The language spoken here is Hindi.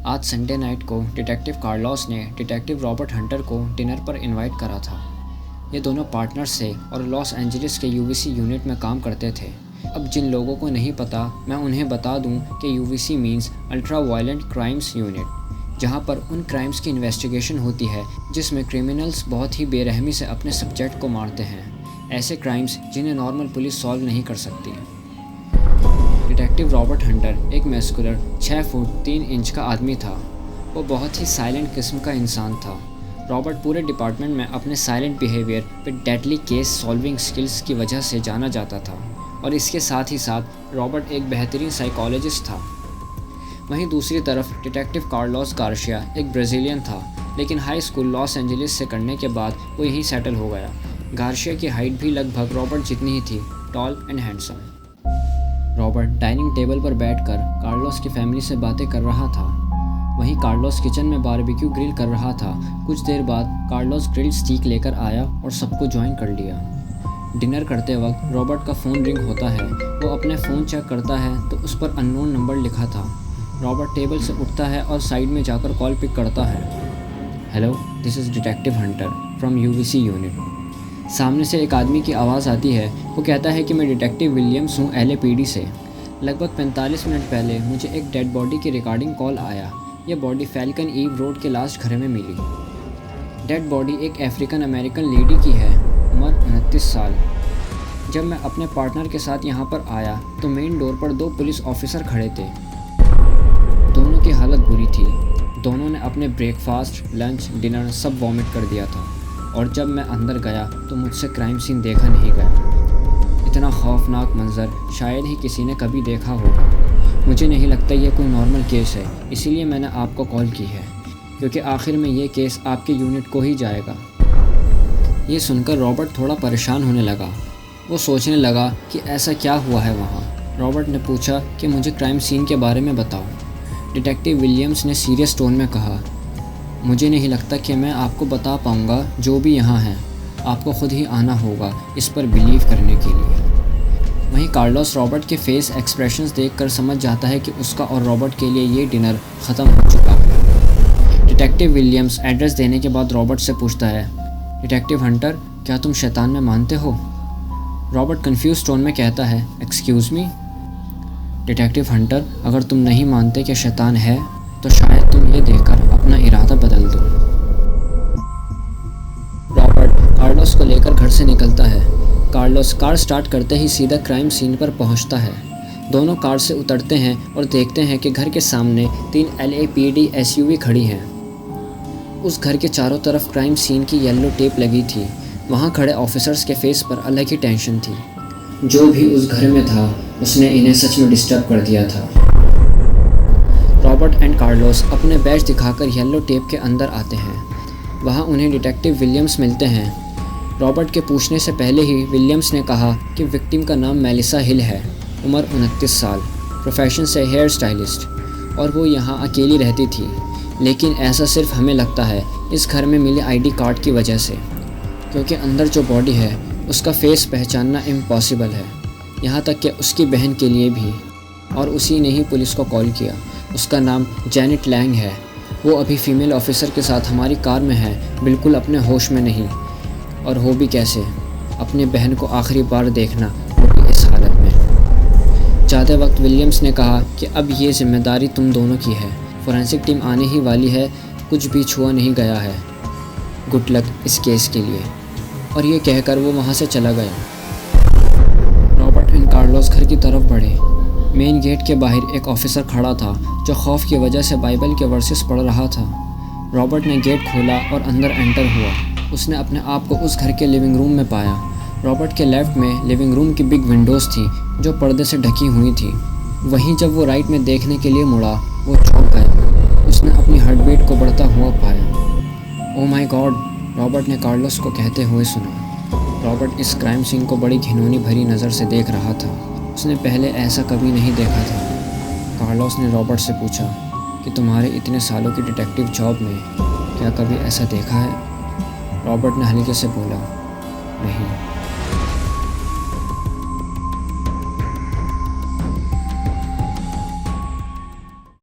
आज संडे नाइट को डिटेक्टिव कार्लोस ने डिटेक्टिव रॉबर्ट हंटर को डिनर पर इनवाइट करा था। ये दोनों पार्टनर्स थे और लॉस एंजलिस के यूवीसी यूनिट में काम करते थे। अब जिन लोगों को नहीं पता, मैं उन्हें बता दूं कि UVC means ultra violent crimes unit, जहां पर उन क्राइम्स की इन्वेस्टिगेशन होती है जिसमें क्रिमिनल्स बहुत ही बेरहमी से अपने सब्जेक्ट को मारते हैं, ऐसे क्राइम्स जिन्हें नॉर्मल पुलिस सॉल्व नहीं कर सकती। डिटेक्टिव रॉबर्ट हंटर एक मैस्कुलर 6 फुट 3 इंच का आदमी था। वो बहुत ही साइलेंट किस्म का इंसान था। रॉबर्ट पूरे डिपार्टमेंट में अपने साइलेंट बिहेवियर पर डेडली केस सॉल्विंग स्किल्स की वजह से जाना जाता था और इसके साथ ही साथ रॉबर्ट एक बेहतरीन साइकोलॉजिस्ट था। वहीं दूसरी तरफ डिटेक्टिव कार्लोस गार्शिया एक ब्राज़ीलियन था, लेकिन हाई स्कूल लॉस एंजलिस से करने के बाद वो यहीं सेटल हो गया। गार्शिया की हाइट भी लगभग रॉबर्ट जितनी ही थी, tall and handsome. Robert dining table पर बैठकर कार्लोस की फैमिली से बातें कर रहा था। वहीं कार्लोस किचन में बारबेक्यू ग्रिल कर रहा था। कुछ देर बाद कार्लोस ग्रिल स्टीक लेकर आया और सबको ज्वाइन कर लिया। डिनर करते वक्त रॉबर्ट का फ़ोन रिंग होता है। वो अपने फ़ोन चेक करता है तो उस पर अननोन नंबर लिखा था। रॉबर्ट टेबल से उठता है और साइड में जाकर कॉल पिक करता है। Hello, this is detective Hunter from UVC unit. सामने से एक आदमी की आवाज़ आती है। वो कहता है कि मैं डिटेक्टिव विलियम्स हूँ, LAPD से। लगभग 45 मिनट पहले मुझे एक डेड बॉडी की रिकॉर्डिंग कॉल आया। यह बॉडी फैल्कन ईव रोड के लास्ट घर में मिली। डेड बॉडी एक अफ्रीकन अमेरिकन लेडी की है, उम्र 29 साल। जब मैं अपने पार्टनर के साथ यहाँ पर आया तो मेन डोर पर 2 पुलिस ऑफिसर खड़े थे। दोनों की हालत बुरी थी। दोनों ने अपने ब्रेकफास्ट, लंच, डिनर सब वॉमिट कर दिया था और जब मैं अंदर गया तो मुझसे क्राइम सीन देखा नहीं गया। इतना खौफनाक मंजर शायद ही किसी ने कभी देखा होगा। मुझे नहीं लगता ये कोई नॉर्मल केस है, इसीलिए मैंने आपको कॉल की है, क्योंकि आखिर में ये केस आपके यूनिट को ही जाएगा। ये सुनकर रॉबर्ट थोड़ा परेशान होने लगा। वो सोचने लगा कि ऐसा क्या हुआ है वहाँ। रॉबर्ट ने पूछा कि मुझे क्राइम सीन के बारे में बताओ। डिटेक्टिव विलियम्स ने सीरियस टोन में कहा, मुझे नहीं लगता कि मैं आपको बता पाऊँगा। जो भी यहाँ है, आपको खुद ही आना होगा इस पर बिलीव करने के लिए। वहीं कार्लोस रॉबर्ट के फेस एक्सप्रेशंस देखकर समझ जाता है कि उसका और रॉबर्ट के लिए ये डिनर ख़त्म हो चुका है। डिटेक्टिव विलियम्स एड्रेस देने के बाद रॉबर्ट से पूछता है, डिटेक्टिव हंटर, क्या तुम शैतान में मानते हो? रॉबर्ट कंफ्यूज टोन में कहता है, एक्सक्यूज़ मी? डिटेक्टिव हंटर, अगर तुम नहीं मानते कि शैतान है तो शायद तुम ये देखकर अपना इरादा बदल दो। रॉबर्ट कार्लोस को लेकर घर से निकलता है। कार्लोस कार स्टार्ट करते ही सीधा क्राइम सीन पर पहुंचता है। दोनों कार से उतरते हैं और देखते हैं कि घर के सामने 3 LAPD SUV खड़ी हैं। उस घर के चारों तरफ क्राइम सीन की येलो टेप लगी थी। वहां खड़े ऑफिसर्स के फेस पर अलग ही टेंशन थी। जो भी उस घर में था उसने इन्हें सच में डिस्टर्ब कर दिया था। रॉबर्ट एंड कार्लोस अपने बैज दिखाकर येलो टेप के अंदर आते हैं। वहाँ उन्हें डिटेक्टिव विलियम्स मिलते हैं। रॉबर्ट के पूछने से पहले ही विलियम्स ने कहा कि विक्टिम का नाम मेलिसा हिल है, उम्र 29 साल, प्रोफेशन से हेयर स्टाइलिस्ट, और वो यहाँ अकेली रहती थी। लेकिन ऐसा सिर्फ हमें लगता है इस घर में मिले ID कार्ड की वजह से, क्योंकि अंदर जो बॉडी है उसका फेस पहचानना इम्पॉसिबल है, यहाँ तक कि उसकी बहन के लिए भी। और उसी ने ही पुलिस को कॉल किया। उसका नाम जेनेट लैंग है। वो अभी फीमेल ऑफिसर के साथ हमारी कार में है, बिल्कुल अपने होश में नहीं। और हो भी कैसे, अपने बहन को आखिरी बार देखना, वो भी इस हालत में। जाते वक्त विलियम्स ने कहा कि अब ये जिम्मेदारी तुम दोनों की है। फोरेंसिक टीम आने ही वाली है, कुछ भी छुआ नहीं गया है। गुड लक इस केस के लिए। और ये कहकर वो वहाँ से चला गया। रॉबर्ट एंड कार्लोस घर की तरफ बढ़े। मेन गेट के बाहर एक ऑफिसर खड़ा था जो खौफ की वजह से बाइबल के वर्सेस पढ़ रहा था। रॉबर्ट ने गेट खोला और अंदर एंटर हुआ। उसने अपने आप को उस घर के लिविंग रूम में पाया। रॉबर्ट के लेफ़्ट में लिविंग रूम की बिग विंडोज़ थी जो पर्दे से ढकी हुई थी। वहीं जब वो राइट में देखने के लिए मुड़ा, वो चौंक गया। उसने अपनी हार्ट बीट को बढ़ता हुआ पाया। ओह माय गॉड, रॉबर्ट ने कार्लोस को कहते हुए सुना। रॉबर्ट इस क्राइम सीन को बड़ी घिनौनी भरी नज़र से देख रहा था। उसने पहले ऐसा कभी नहीं देखा था। कार्लोस ने रॉबर्ट से पूछा कि तुम्हारे इतने सालों की डिटेक्टिव जॉब में क्या कभी ऐसा देखा है? रॉबर्ट ने हल्के से बोला, नहीं।